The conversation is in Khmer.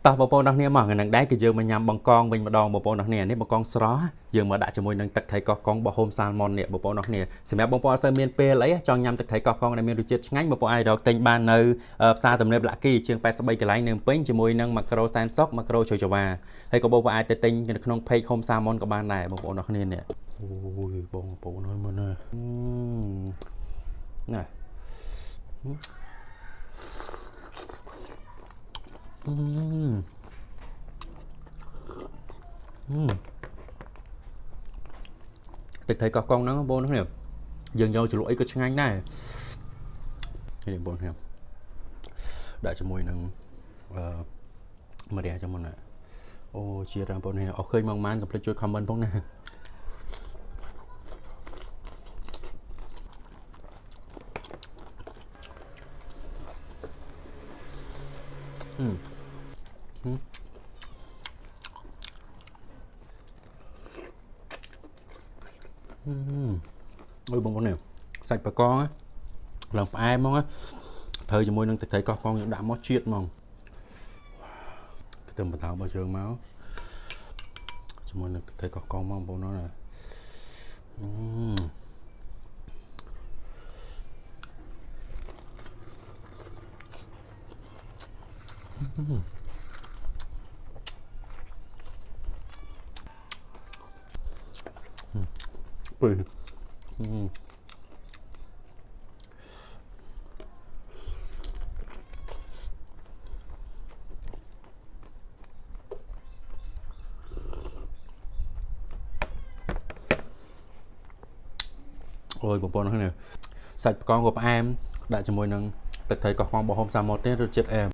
តោះបងប្អូនអរគ្នាមកថ្ងៃហ្នឹងដែរគឺយើងមកញ៉ាំបង្កងវិញម្ដងបងប្អូនអរគ្នានេះបង្កងស្រស់យើងមកដាក់ជាមួយនឹងទឹកត្រីកោះកុងរបស់ Home Salmon នេះបងប្អូនអរគ្នាសម្រាប់បងប្អូនអត់សូវមានពេលអីចង់ញ៉ាំទឹកត្រីកោះកុងដែលមានរសជាតិឆ្ងាញ់បងប្អូនអាចរកទិញបាននៅផ្សារទំនើបលាក់គីជាង83កន្លែងនៅពេញជាមួយនឹងម៉ាក្រូសែនសុកម៉ាក្រូជ័យចវាហើយក៏បងប្អូនអាចទៅទិញនៅក្នុង page Home Salmon ក៏បានដែរបងប្អូនអរគ្នានេះអូយបងប្អូនអើយមើលណាណាទឹកត្រីកោះកុងហ្នឹងបងប្អូននេះយើងយកជ្រលក់អីក៏ឆ្ងាញ់ដែរនេះបងប្អូននេះដាក់ជាមួយនឹងម្រះចាំមុនណាអូជាបងប្អូននេះអរឃើញមកម៉ានកុំភ្លេចជួយ comment ផងណាអូបងប្អូននេះសាច់បកងឡើងផ្អែមហ្មងត្រូវជាមួយនឹងទឹកត្រីកោះកុងយើងដាក់មកជាតិហ្មងខ្ទឹមបតៅរបស់យើងមកជាមួយនឹងទឹកត្រីកោះកុងមកបងប្អូនណាពេលអូយបងប្អូនហ្នឹងសាច់បកងក៏ផ្អែមដាក់ជាមួយនឹងទឹកត្រីកោះកុងរបស់ Home Salmon ទៀតរសជាតិអែម